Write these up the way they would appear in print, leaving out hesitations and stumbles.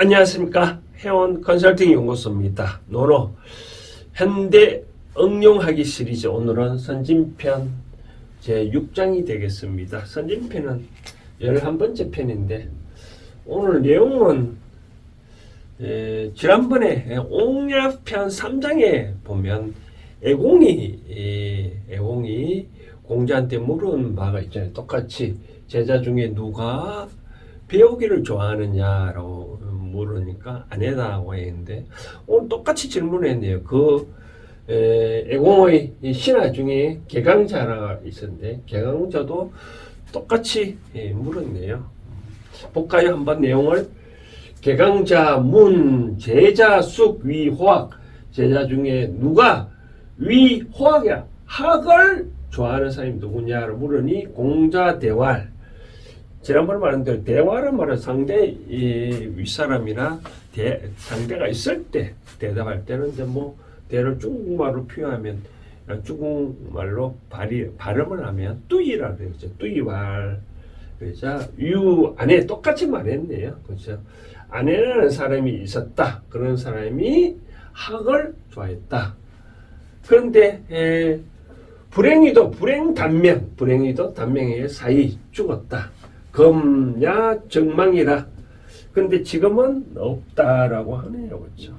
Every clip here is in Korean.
안녕하십니까. 해원 컨설팅 연구소입니다. 노노 현대 응용하기 시리즈, 오늘은 선진편 제6장이 되겠습니다. 선진편은 11번째 편인데 오늘 내용은 지난번에 옥야편 3장에 보면 애공이 공자한테 물은 바가 있잖아요. 똑같이 제자 중에 누가 배우기를 좋아하느냐라고 물으니까 아내다고 했는데 오늘 똑같이 질문했네요. 애공의 신하 중에 개강자가 있었는데 개강자도 똑같이 물었네요. 볼까요? 한번 내용을. 개강자 문 제자 숙 위 호학, 제자 중에 누가 위 호학이야 학을 좋아하는 사람이 누구냐를 물으니 공자 대활. 지난번에 말한 대로 대화란 말은 상대 윗사람이나 상대가 있을 때 대답할 때는 이제 뭐 대를 중국말로 표현하면 중국말로 발음을 하면 뚜이라 그러죠. 뚜이왈. 그래서 유 안에 똑같이 말했네요. 그렇죠. 아내라는 사람이 있었다. 그런 사람이 학을 좋아했다. 그런데 불행히도 단명에 사이 죽었다. 검야 정망이라. 근데 지금은 없다라고 하네요. 그렇죠.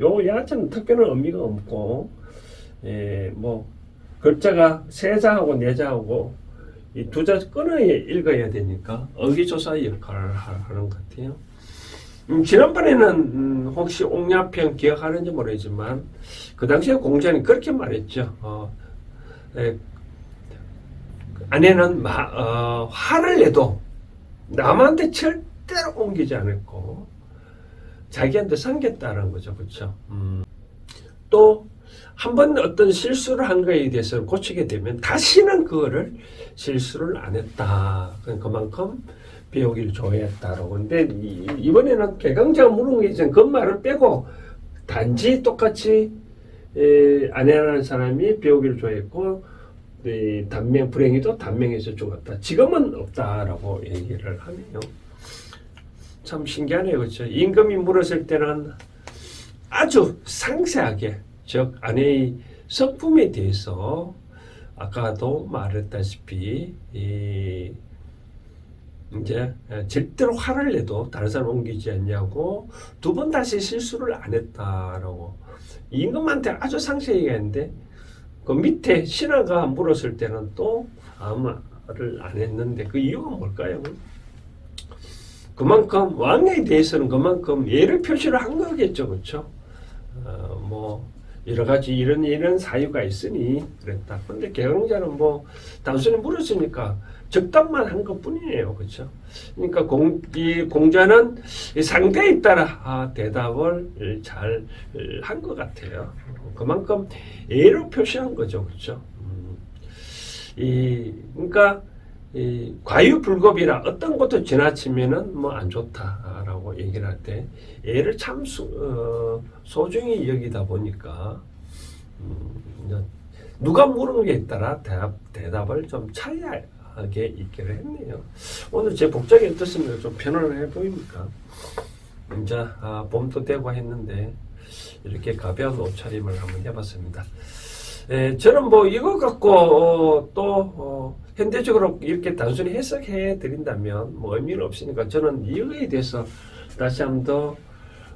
요 야자는 특별한 의미가 없고, 뭐 글자가 세자하고 내자하고 이 두 자 끊어 읽어야 되니까 어기조사 역할을 하는 것 같아요. 지난번에는 혹시 옥야편 기억하는지 모르지만 그 당시에 공자는 그렇게 말했죠. 아내는 화를 내도 남한테 절대로 옮기지 않았고 자기한테 섬겼다는 거죠. 그렇죠? 또 한 번 어떤 실수를 한 거에 대해서 고치게 되면 다시는 그거를 실수를 안 했다. 그만큼 배우기를 좋아했다라고. 근데 이번에는 개강자가 물은 게 이제 그 말을 빼고 단지 똑같이 아내라는 사람이 배우기를 좋아했고 불행히도 단명에서 죽었다. 지금은 없다라고 얘기를 하네요. 참 신기하네요. 그렇죠? 임금이 물었을 때는 아주 상세하게, 즉 아내의 성품에 대해서 아까도 말했다시피 이제 절대로 화를 내도 다른 사람 옮기지 않냐고 두 번 다시 실수를 안 했다라고 임금한테 아주 상세히 얘기했는데 그 밑에 신하가 물었을 때는 또 아무 말을 안 했는데 그 이유가 뭘까요? 그만큼 왕에 대해서는 그만큼 예를 표시를 한 거겠죠. 그렇죠? 뭐 여러 가지 이런 사유가 있으니 그랬다. 근데 개강자는 뭐 단순히 물었으니까 적답만 한 것뿐이에요. 그렇죠? 그러니까 공자는 상대에 따라 대답을 잘 한 것 같아요. 그만큼 예로 표시한 거죠. 그렇죠? 그러니까 과유불급이라 어떤 것도 지나치면은 뭐 안 좋다라고 얘기를 할 때 예를 참 소중히 여기다 보니까 누가 물은 게 따라 대답을 좀 차이하게 있기를 했네요. 오늘 제 복장이 어떻습니까? 좀 편안해 보입니까? 이제 봄도 되고 했는데 이렇게 가벼운 옷차림을 한번 해봤습니다. 저는 뭐 이거 갖고 또 현대적으로 이렇게 단순히 해석해 드린다면 뭐 의미는 없으니까 저는 이거에 대해서 다시 한 번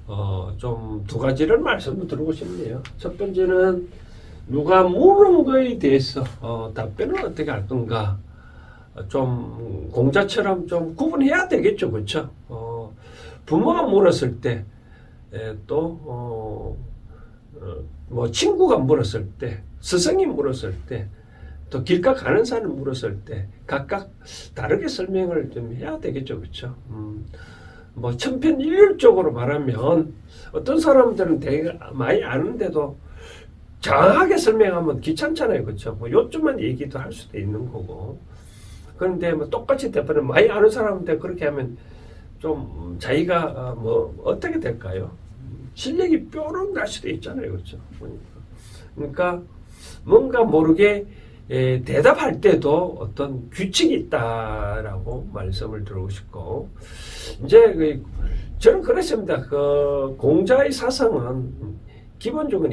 더 좀 두 가지를 말씀을 드리고 싶네요. 첫 번째는 누가 물은 거에 대해서 답변을 어떻게 할 건가, 좀 공자처럼 좀 구분해야 되겠죠. 그렇죠? 부모가 물었을 때 또 뭐 친구가 물었을 때, 스승이 물었을 때, 또 길가 가는 사람이 물었을 때 각각 다르게 설명을 좀 해야 되겠죠. 그렇죠? 뭐 천편일률적으로 말하면 어떤 사람들은 되게 많이 아는데도 정확하게 설명하면 귀찮잖아요. 그렇죠? 뭐 요점만 얘기도 할 수도 있는 거고. 그런데 뭐 똑같이 대표는 많이 아는 사람한테 그렇게 하면 좀 자기가 뭐 어떻게 될까요? 실력이 뾰록 날 수도 있잖아요. 그렇죠? 그러니까 뭔가 모르게 대답할 때도 어떤 규칙이 있다라고 말씀을 드리고 싶고, 이제 저는 그렇습니다. 그 공자의 사상은 기본적으로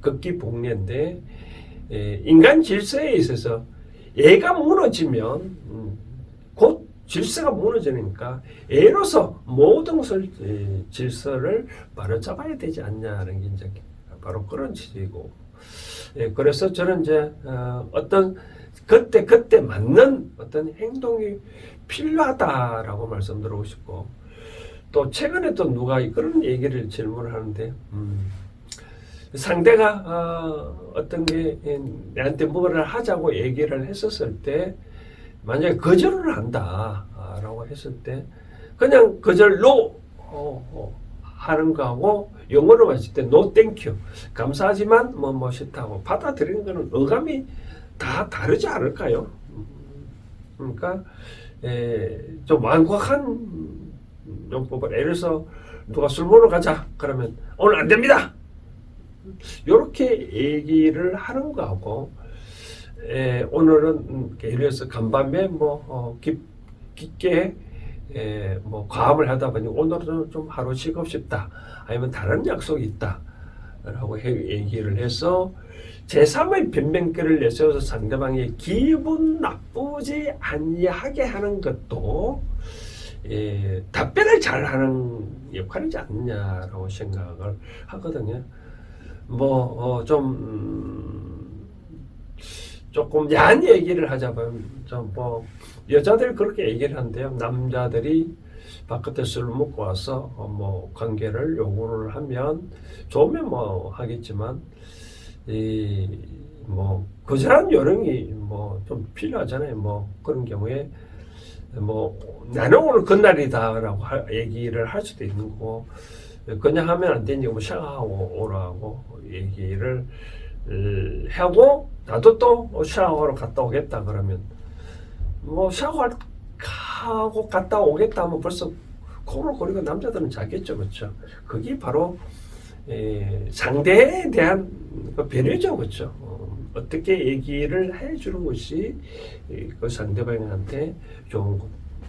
극기복례인데, 인간 질서에 있어서 애가 무너지면 곧 질서가 무너지니까 애로서 모든 것을 질서를 바로잡아야 되지 않냐는 게 이제 바로 그런 취지고, 그래서 저는 이제 어떤 그때 맞는 어떤 행동이 필요하다라고 말씀드리고 싶고, 또 최근에 또 누가 그런 얘기를 질문을 하는데, 상대가 어떤 게 내한테 뭐를 하자고 얘기를 했었을 때, 만약에 거절을 한다라고 했을 때 그냥 거절로 하는 거하고, 영어로 봤을 때 no thank you, 감사하지만 뭐 싫다고 받아들이는 거는 어감이 다 다르지 않을까요? 그러니까 좀 완곡한 용법을, 예를 들어서 누가 술 먹으러 가자 그러면 오늘 안 됩니다 이렇게 얘기를 하는 거하고, 오늘은 예를 들어서 간밤에 깊게 뭐 과음을 하다 보니 오늘은 좀 하루 쉬고 싶다, 아니면 다른 약속이 있다 라고 얘기를 해서 제3의 변명거리를 내세워서 상대방이 기분 나쁘지 아니하게 하는 것도 답변을 잘하는 역할이지 않느냐라고 생각을 하거든요. 조금 야한 얘기를 하자면, 여자들이 그렇게 얘기를 한대요. 남자들이 바깥에 술 먹고 와서 관계를 요구를 하면, 좋으면 하겠지만, 거절한 요령이 좀 필요하잖아요. 그런 경우에 나는 오늘 그날이다라고 얘기를 할 수도 있는 거고, 그냥 하면 안 되니 샤워하고 오라고 얘기를 하고, 나도 또 샤워하러 갔다 오겠다 그러면, 샤워하고 갔다 오겠다 하면 벌써 코를 남자들은 자겠죠, 그렇죠? 그게 바로 상대에 대한 배려죠, 그렇죠? 어떻게 얘기를 해주는 것이 그 상대방한테 좋은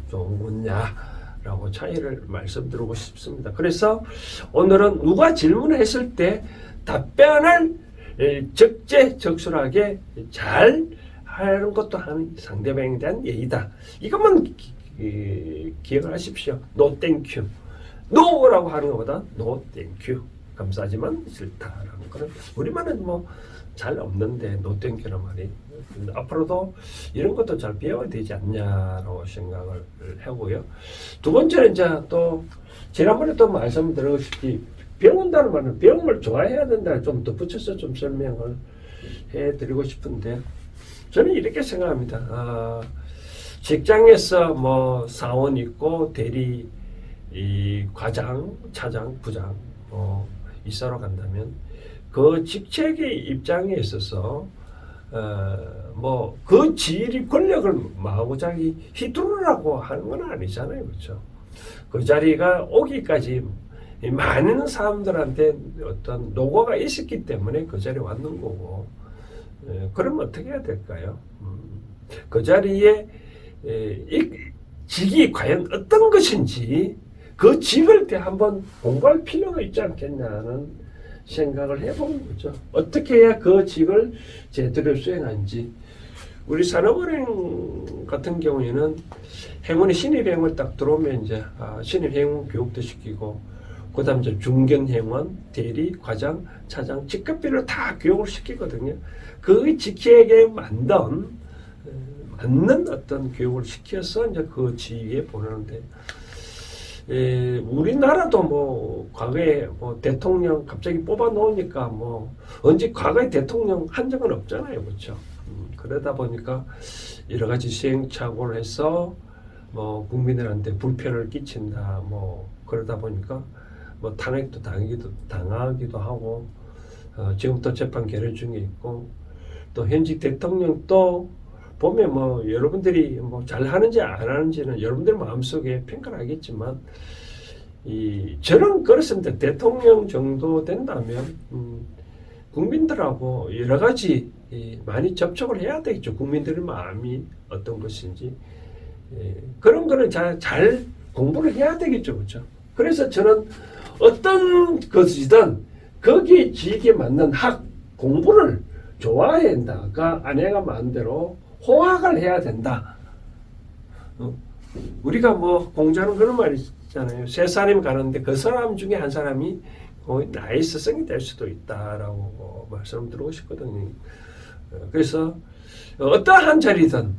거냐라고 차이를 말씀드리고 싶습니다. 그래서 오늘은 누가 질문을 했을 때 답변을 적재적소하게 잘 하는 것도 한 상대방에 대한 예의다. 이것만 기억을 하십시오. No thank you. no라고 하는 것보다 no thank you. 감사하지만 싫다라는 거는 우리만은 잘 없는데 no thank you란 말이. 앞으로도 이런 것도 잘 배워야 되지 않냐라고 생각을 하고요. 두 번째는 이제 또 지난번에 또 말씀드렸듯이, 배운다는 말은 배움을 좋아해야 된다, 좀 덧붙여서 좀 설명을 해드리고 싶은데, 저는 이렇게 생각합니다. 직장에서 사원 있고 대리, 과장, 차장, 부장 있으러 간다면 그 직책의 입장에 있어서 그 지위 권력을 마구잡이 휘두르라고 하는 건 아니잖아요, 그렇죠? 그 자리가 오기까지 많은 사람들한테 어떤 노고가 있었기 때문에 그 자리에 왔는 거고, 그러면 어떻게 해야 될까요? 그 자리에 직이 과연 어떤 것인지 그 직을 한번 공부할 필요가 있지 않겠냐는 생각을 해보는 거죠. 어떻게 해야 그 직을 제대로 수행하는지. 우리 산업은행 같은 경우에는 행원이 신입행원 딱 들어오면 이제 신입행원 교육도 시키고, 그 다음 이제 중견행원, 대리, 과장, 차장, 직급별로 다 교육을 시키거든요. 그 직책에 맞는 어떤 교육을 시켜서 이제 그 지위에 보내는데, 우리나라도 과거에 대통령 갑자기 뽑아 놓으니까 언제 과거에 대통령 한 적은 없잖아요, 그렇죠? 그러다 보니까 여러 가지 시행착오를 해서 국민들한테 불편을 끼친다, 그러다 보니까 탄핵도 당하기도 하고, 지금 또 재판 계류 중에 있고, 또 현직 대통령도 보면 여러분들이 잘하는지 안 하는지는 여러분들 마음속에 평가를 하겠지만, 저는 그렇습니다. 대통령 정도 된다면 국민들하고 여러 가지 많이 접촉을 해야 되겠죠. 국민들의 마음이 어떤 것인지 그런 거는 잘 공부를 해야 되겠죠, 그렇죠? 그래서 저는 어떤 것이든 거기에 지익에 맞는 학 공부를 좋아해야 된다가 아내가 마음대로 호학을 해야 된다. 우리가 뭐 공자는 그런 말이 있잖아요. 세 사람이 가는데 그 사람 중에 한 사람이 나의 스승이 될 수도 있다라고 말씀드리고 싶거든요. 그래서 어떠한 자리든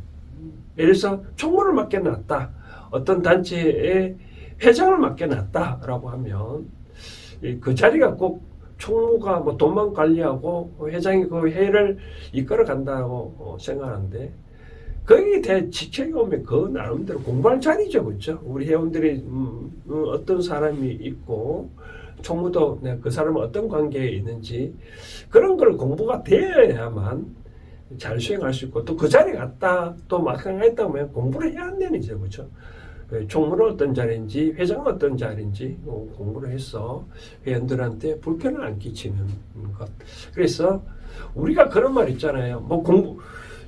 예를 들어서 총무를 맡겨놨다. 어떤 단체의 회장을 맡겨놨다라고 하면 그 자리가 꼭 총무가 뭐 돈만 관리하고 회장이 그 회의를 이끌어 간다고 생각하는데 거기에 대해 직책이 오면 그 나름대로 공부할 자리죠, 그렇죠? 우리 회원들이 어떤 사람이 있고 총무도 그 사람은 어떤 관계에 있는지 그런 걸 공부가 되어야만 잘 수행할 수 있고 또 그 자리에 갔다 또 막상 했다고 하면 공부를 해야 한다는 거죠, 그렇죠? 총무는 어떤 자리인지 회장은 어떤 자리인지 공부를 해서 회원들한테 불편을 안 끼치는 것. 그래서 우리가 그런 말 있잖아요. 뭐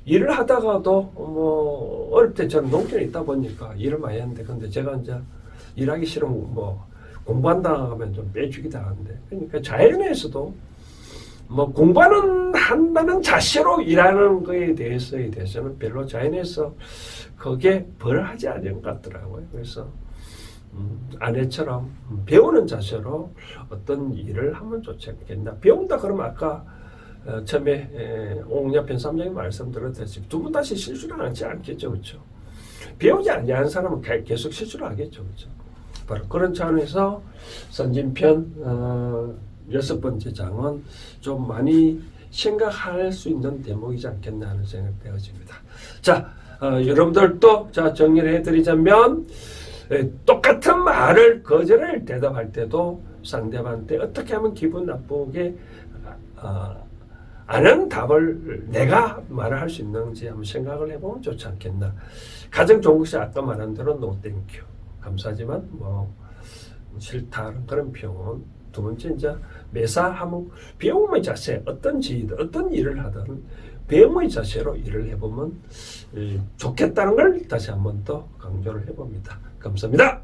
일을 하다가도 뭐 어릴 때 저는 농촌에 있다 보니까 일을 많이 했는데 근데 제가 이제 일하기 싫으면 뭐 공부한다 하면 좀 빼주기도 하는데 그러니까 자연에서도 뭐 공부하는 한다는 자체로 일하는 거에 대해서는 별로 자연에서 그게 벌하지 않은 것 같더라고요. 그래서 아내처럼 배우는 자세로 어떤 일을 하면 좋지 않겠나. 배운다 그러면 아까 처음에 옥녀편 3장에 말씀드렸듯이 두 번 다시 실수를 하지 않겠죠, 그렇죠? 배우지 않는 사람은 계속 실수를 하겠죠, 그렇죠? 바로 그런 차원에서 선진편 6번째 장은 좀 많이 생각할 수 있는 대목이지 않겠나 하는 생각이 되어집니다. 자, 여러분들도 자 정리를 해드리자면 똑같은 말을 거절을 대답할 때도 상대방한테 어떻게 하면 기분 나쁘게 아는 답을 내가 말을 할 수 있는지 한번 생각을 해보면 좋지 않겠나. 가장 좋은 것이 아까 말한 대로 no thank you. 감사하지만 뭐 싫다는 그런 표현. 두 번째 이제 매사하면 배움의 자세 어떤 일을 하든 배움의 자세로 일을 해보면 좋겠다는 걸 다시 한번 더 강조를 해봅니다. 감사합니다.